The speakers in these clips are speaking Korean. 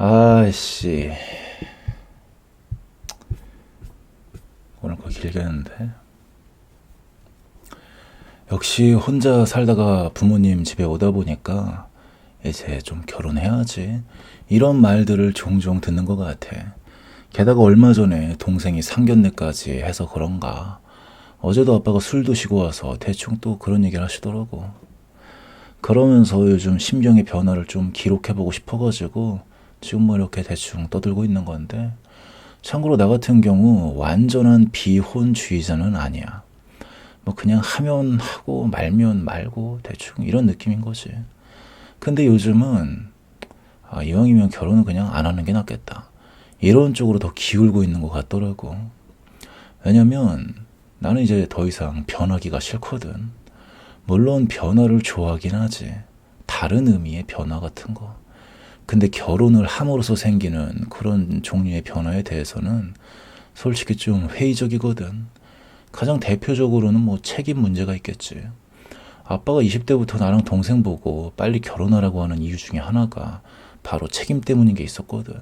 아씨, 오늘 거 길겠는데. 역시 혼자 살다가 부모님 집에 오다 보니까 이제 좀 결혼해야지, 이런 말들을 종종 듣는 것 같아. 게다가 얼마 전에 동생이 상견례까지 해서 그런가 어제도 아빠가 술 드시고 와서 대충 또 그런 얘기를 하시더라고. 그러면서 요즘 심경의 변화를 좀 기록해보고 싶어가지고 지금 뭐 이렇게 대충 떠들고 있는 건데, 참고로 나 같은 경우 완전한 비혼주의자는 아니야. 뭐 그냥 하면 하고 말면 말고 대충 이런 느낌인 거지. 근데 요즘은 이왕이면 결혼은 그냥 안 하는 게 낫겠다, 이런 쪽으로 더 기울고 있는 것 같더라고. 왜냐면 나는 이제 더 이상 변하기가 싫거든. 물론 변화를 좋아하긴 하지, 다른 의미의 변화 같은 거. 근데 결혼을 함으로써 생기는 그런 종류의 변화에 대해서는 솔직히 좀 회의적이거든. 가장 대표적으로는 뭐 책임 문제가 있겠지. 아빠가 20대부터 나랑 동생 보고 빨리 결혼하라고 하는 이유 중에 하나가 바로 책임 때문인 게 있었거든.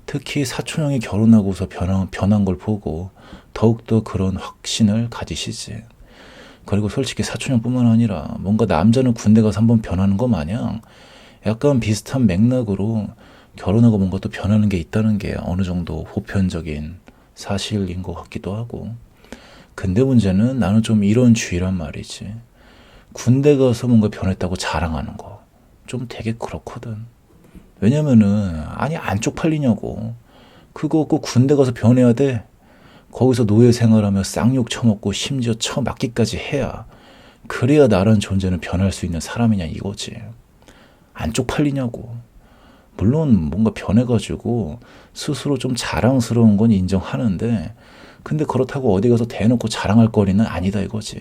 특히 사촌 형이 결혼하고서 변한 걸 보고 더욱더 그런 확신을 가지시지. 그리고 솔직히 사촌 형뿐만 아니라 뭔가 남자는 군대 가서 한번 변하는 거 마냥 약간 비슷한 맥락으로 결혼하고 뭔가 또 변하는 게 있다는 게 어느 정도 보편적인 사실인 것 같기도 하고. 근데 문제는 나는 좀 이런 주의란 말이지. 군대 가서 뭔가 변했다고 자랑하는 거 좀 되게 그렇거든. 왜냐면은 아니 안 쪽팔리냐고. 그거 꼭 군대 가서 변해야 돼? 거기서 노예 생활하며 쌍욕 처먹고 심지어 처맞기까지 해야, 그래야 나란 존재는 변할 수 있는 사람이냐 이거지. 안 쪽팔리냐고. 물론 뭔가 변해가지고 스스로 좀 자랑스러운 건 인정하는데, 근데 그렇다고 어디 가서 대놓고 자랑할 거리는 아니다 이거지.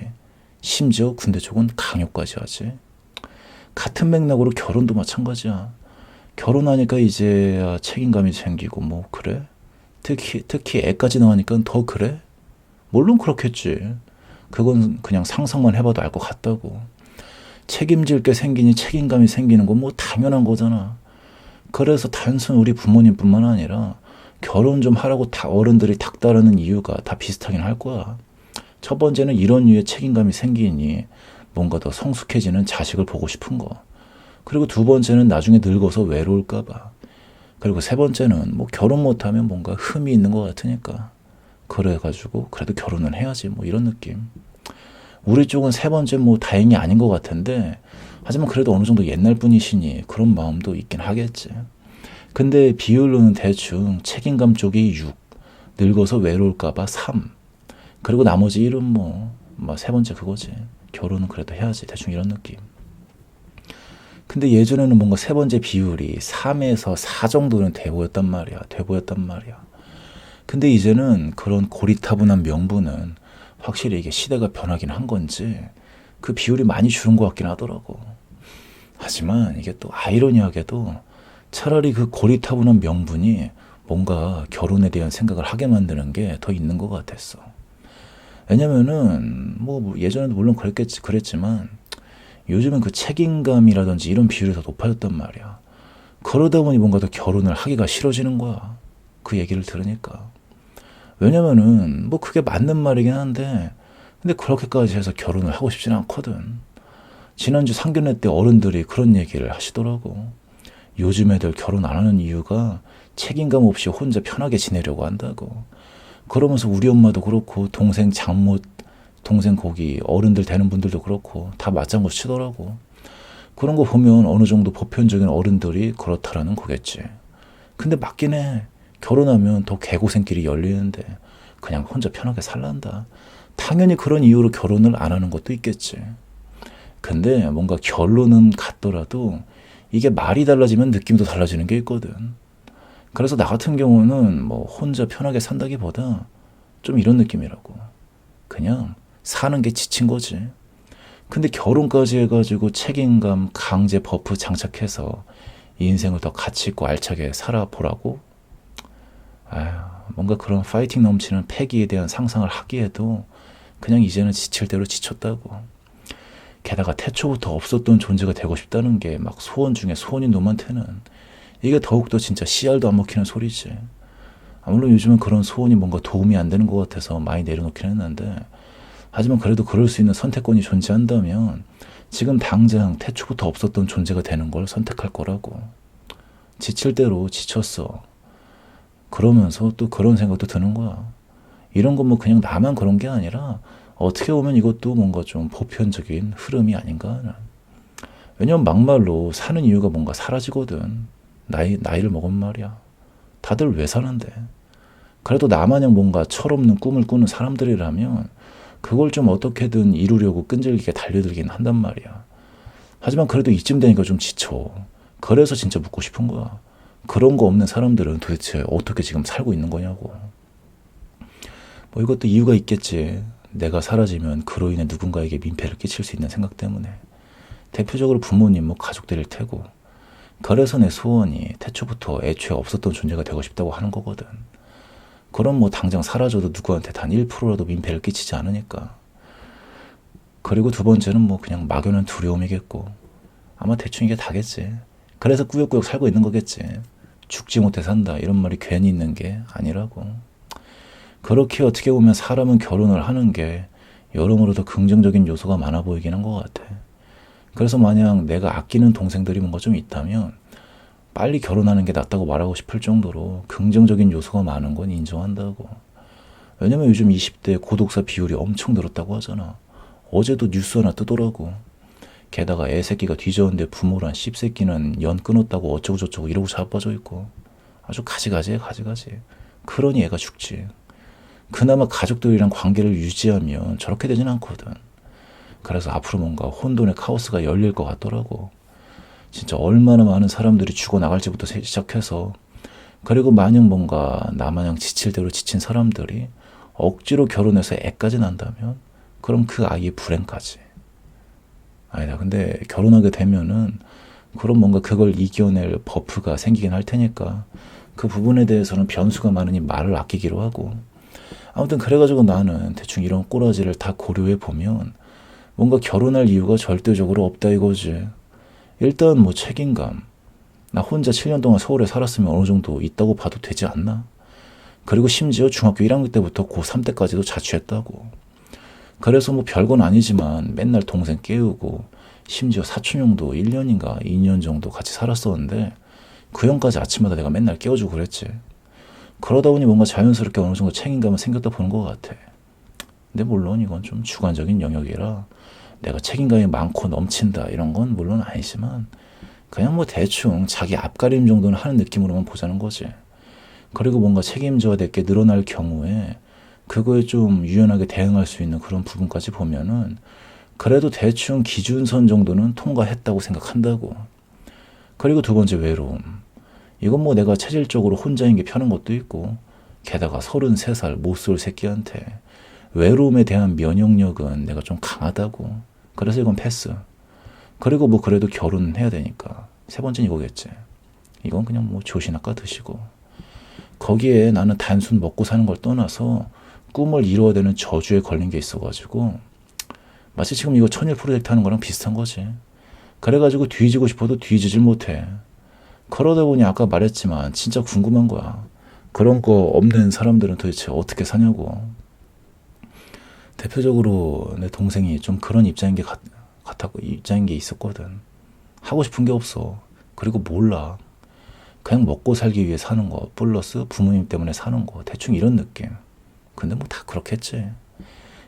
심지어 군대 쪽은 강요까지 하지. 같은 맥락으로 결혼도 마찬가지야. 결혼하니까 이제 책임감이 생기고 뭐 그래? 특히 애까지 나오니까 더 그래? 물론 그렇겠지. 그건 그냥 상상만 해봐도 알 것 같다고. 책임질 게 생기니 책임감이 생기는 건 뭐 당연한 거잖아. 그래서 단순 우리 부모님뿐만 아니라 결혼 좀 하라고 다 어른들이 닥달하는 이유가 다 비슷하긴 할 거야. 첫 번째는 이런 류의 책임감이 생기니 뭔가 더 성숙해지는 자식을 보고 싶은 거. 그리고 두 번째는 나중에 늙어서 외로울까 봐. 그리고 세 번째는 뭐 결혼 못하면 뭔가 흠이 있는 것 같으니까. 그래가지고 그래도 결혼은 해야지 뭐 이런 느낌. 우리 쪽은 세 번째 뭐 다행히 아닌 것 같은데, 하지만 그래도 어느 정도 옛날 분이시니 그런 마음도 있긴 하겠지. 근데 비율로는 대충 책임감 쪽이 6, 늙어서 외로울까 봐 3, 그리고 나머지 1은 뭐 세 번째 그거지. 결혼은 그래도 해야지 대충 이런 느낌. 근데 예전에는 뭔가 세 번째 비율이 3에서 4 정도는 돼 보였단 말이야. 근데 이제는 그런 고리타분한 명분은 확실히 이게 시대가 변하긴 한 건지 그 비율이 많이 줄은 것 같긴 하더라고. 하지만 이게 또 아이러니하게도 차라리 그 고리타분한 명분이 뭔가 결혼에 대한 생각을 하게 만드는 게 더 있는 것 같았어. 왜냐면은 뭐 예전에도 물론 그랬지만 요즘은 그 책임감이라든지 이런 비율이 더 높아졌단 말이야. 그러다 보니 뭔가 더 결혼을 하기가 싫어지는 거야. 그 얘기를 들으니까. 왜냐면은 뭐 그게 맞는 말이긴 한데, 근데 그렇게까지 해서 결혼을 하고 싶지는 않거든. 지난주 상견례 때 어른들이 그런 얘기를 하시더라고. 요즘 애들 결혼 안 하는 이유가 책임감 없이 혼자 편하게 지내려고 한다고. 그러면서 우리 엄마도 그렇고 동생 장모, 동생 거기 어른들 되는 분들도 그렇고 다 맞장구 치더라고. 그런 거 보면 어느 정도 보편적인 어른들이 그렇다라는 거겠지. 근데 맞긴 해. 결혼하면 더 개고생길이 열리는데 그냥 혼자 편하게 살란다. 당연히 그런 이유로 결혼을 안 하는 것도 있겠지. 근데 뭔가 결론은 같더라도 이게 말이 달라지면 느낌도 달라지는 게 있거든. 그래서 나 같은 경우는 뭐 혼자 편하게 산다기보다 좀 이런 느낌이라고. 그냥 사는 게 지친 거지. 근데 결혼까지 해가지고 책임감 강제 버프 장착해서 인생을 더 가치 있고 알차게 살아보라고? 아휴, 뭔가 그런 파이팅 넘치는 패기에 대한 상상을 하기에도 그냥 이제는 지칠 대로 지쳤다고. 게다가 태초부터 없었던 존재가 되고 싶다는 게 막 소원 중에 소원인 놈한테는 이게 더욱더 진짜 씨알도 안 먹히는 소리지. 물론 요즘은 그런 소원이 뭔가 도움이 안 되는 것 같아서 많이 내려놓긴 했는데, 하지만 그래도 그럴 수 있는 선택권이 존재한다면 지금 당장 태초부터 없었던 존재가 되는 걸 선택할 거라고. 지칠 대로 지쳤어. 그러면서 또 그런 생각도 드는 거야. 이런 건 뭐 그냥 나만 그런 게 아니라 어떻게 보면 이것도 뭔가 좀 보편적인 흐름이 아닌가. 왜냐면 막말로 사는 이유가 뭔가 사라지거든. 나이를 먹으면 말이야. 다들 왜 사는데? 그래도 나마냥 뭔가 철없는 꿈을 꾸는 사람들이라면 그걸 좀 어떻게든 이루려고 끈질기게 달려들긴 한단 말이야. 하지만 그래도 이쯤 되니까 좀 지쳐. 그래서 진짜 묻고 싶은 거야. 그런 거 없는 사람들은 도대체 어떻게 지금 살고 있는 거냐고. 뭐 이것도 이유가 있겠지. 내가 사라지면 그로 인해 누군가에게 민폐를 끼칠 수 있는 생각 때문에. 대표적으로 부모님, 뭐 가족들일 테고. 그래서 내 소원이 태초부터 애초에 없었던 존재가 되고 싶다고 하는 거거든. 그럼 뭐 당장 사라져도 누구한테 단 1%라도 민폐를 끼치지 않으니까. 그리고 두 번째는 뭐 그냥 막연한 두려움이겠고. 아마 대충 이게 다겠지. 그래서 꾸역꾸역 살고 있는 거겠지. 죽지 못해 산다 이런 말이 괜히 있는 게 아니라고. 그렇게 어떻게 보면 사람은 결혼을 하는 게 여러모로 더 긍정적인 요소가 많아 보이긴 한 것 같아. 그래서 만약 내가 아끼는 동생들이 뭔가 좀 있다면 빨리 결혼하는 게 낫다고 말하고 싶을 정도로 긍정적인 요소가 많은 건 인정한다고. 왜냐면 요즘 20대 고독사 비율이 엄청 늘었다고 하잖아. 어제도 뉴스 하나 뜨더라고. 게다가 애 새끼가 뒤졌는데 부모란 씹새끼는 연 끊었다고 어쩌고저쩌고 이러고 자빠져 있고. 아주 가지가지해 가지가지. 그러니 애가 죽지. 그나마 가족들이랑 관계를 유지하면 저렇게 되진 않거든. 그래서 앞으로 뭔가 혼돈의 카오스가 열릴 것 같더라고. 진짜 얼마나 많은 사람들이 죽어나갈지부터 시작해서, 그리고 만약 뭔가 나마냥 지칠 대로 지친 사람들이 억지로 결혼해서 애까지 난다면 그럼 그 아이의 불행까지. 아니다. 근데 결혼하게 되면은 그럼 뭔가 그걸 이겨낼 버프가 생기긴 할 테니까 그 부분에 대해서는 변수가 많으니 말을 아끼기로 하고. 아무튼 그래가지고 나는 대충 이런 꼬라지를 다 고려해 보면 뭔가 결혼할 이유가 절대적으로 없다 이거지. 일단 뭐 책임감. 나 혼자 7년 동안 서울에 살았으면 어느 정도 있다고 봐도 되지 않나? 그리고 심지어 중학교 1학년 때부터 고3 때까지도 자취했다고. 그래서 뭐 별건 아니지만 맨날 동생 깨우고, 심지어 사촌 형도 1년인가 2년 정도 같이 살았었는데 그 형까지 아침마다 내가 맨날 깨워주고 그랬지. 그러다 보니 뭔가 자연스럽게 어느 정도 책임감은 생겼다 보는 것 같아. 근데 물론 이건 좀 주관적인 영역이라 내가 책임감이 많고 넘친다 이런 건 물론 아니지만 그냥 뭐 대충 자기 앞가림 정도는 하는 느낌으로만 보자는 거지. 그리고 뭔가 책임져야 될 게 늘어날 경우에 그거에 좀 유연하게 대응할 수 있는 그런 부분까지 보면은 그래도 대충 기준선 정도는 통과했다고 생각한다고. 그리고 두 번째, 외로움. 이건 뭐 내가 체질적으로 혼자인 게 편한 것도 있고, 게다가 33살 못쏠 새끼한테 외로움에 대한 면역력은 내가 좀 강하다고. 그래서 이건 패스. 그리고 뭐 그래도 결혼해야 되니까 세 번째는 이거겠지. 이건 그냥 뭐 조신 아까 드시고. 거기에 나는 단순 먹고 사는 걸 떠나서 꿈을 이루어야 되는 저주에 걸린 게 있어가지고, 마치 지금 이거 천일 프로젝트 하는 거랑 비슷한 거지. 그래가지고 뒤지고 싶어도 뒤지질 못해. 그러다 보니 아까 말했지만 진짜 궁금한 거야. 그런 거 없는 사람들은 도대체 어떻게 사냐고. 대표적으로 내 동생이 좀 그런 입장인 게 같았고, 입장인 게 있었거든. 하고 싶은 게 없어. 그리고 몰라. 그냥 먹고 살기 위해 사는 거 플러스 부모님 때문에 사는 거, 대충 이런 느낌. 근데 뭐 다 그렇겠지.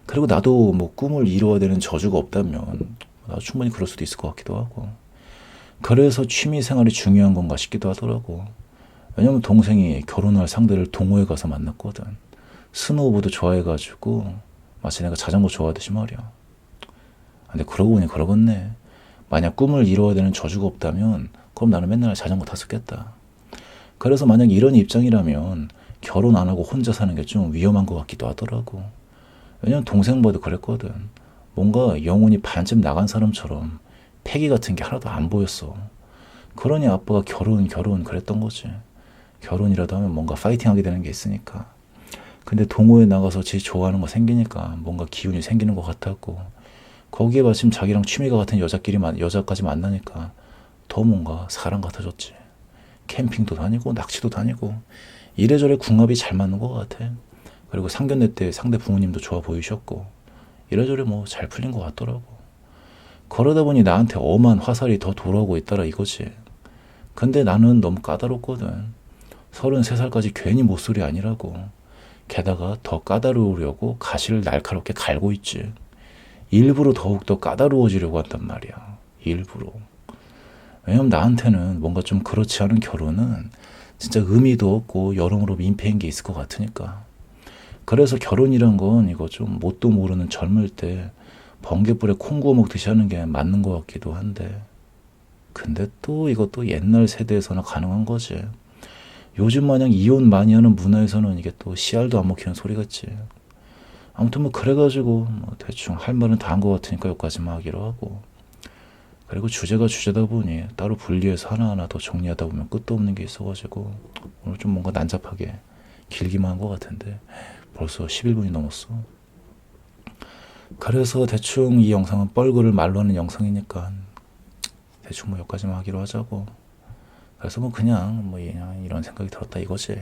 그리고 나도 뭐 꿈을 이루어야 되는 저주가 없다면 나도 충분히 그럴 수도 있을 것 같기도 하고. 그래서 취미 생활이 중요한 건가 싶기도 하더라고. 왜냐면 동생이 결혼할 상대를 동호회 가서 만났거든. 스노우보드 좋아해가지고 마치 내가 자전거 좋아하듯이 말이야. 근데 그러고 보니 그러겠네. 만약 꿈을 이루어야 되는 저주가 없다면 그럼 나는 맨날 자전거 탔었겠다. 그래서 만약 이런 입장이라면 결혼 안 하고 혼자 사는 게 좀 위험한 것 같기도 하더라고. 왜냐면 동생보다 그랬거든. 뭔가 영혼이 반쯤 나간 사람처럼 패기 같은 게 하나도 안 보였어. 그러니 아빠가 결혼 그랬던 거지. 결혼이라도 하면 뭔가 파이팅하게 되는 게 있으니까. 근데 동호회 나가서 지 좋아하는 거 생기니까 뭔가 기운이 생기는 것 같았고, 거기에 마침 자기랑 취미가 같은 여자까지 만나니까 더 뭔가 사람 같아졌지. 캠핑도 다니고 낚시도 다니고 이래저래 궁합이 잘 맞는 것 같아. 그리고 상견례 때 상대 부모님도 좋아 보이셨고 이래저래 뭐 잘 풀린 것 같더라고. 그러다 보니 나한테 엄한 화살이 더 돌아오고 있더라 이거지. 근데 나는 너무 까다롭거든. 33살까지 괜히 못소리 아니라고. 게다가 더 까다로우려고 가시를 날카롭게 갈고 있지. 일부러 더욱더 까다로워지려고 한단 말이야. 일부러. 왜냐면 나한테는 뭔가 좀 그렇지 않은 결혼은 진짜 의미도 없고 여러모로 민폐인 게 있을 것 같으니까. 그래서 결혼이란 건 이거 좀 뭣도 모르는 젊을 때 번갯불에 콩 구워 먹듯이 하는 게 맞는 것 같기도 한데, 근데 또 이것도 옛날 세대에서나 가능한 거지. 요즘 마냥 이혼 많이 하는 문화에서는 이게 또 씨알도 안 먹히는 소리 같지. 아무튼 뭐 그래가지고 뭐 대충 할 말은 다 한 것 같으니까 여기까지만 하기로 하고. 그리고 주제가 주제다 보니 따로 분리해서 하나하나 더 정리하다 보면 끝도 없는 게 있어가지고 오늘 좀 뭔가 난잡하게 길기만 한 것 같은데 벌써 11분이 넘었어. 그래서 대충 이 영상은 뻘글을 말로 하는 영상이니까 대충 뭐 여기까지만 하기로 하자고. 그래서 뭐 그냥 이런 생각이 들었다 이거지.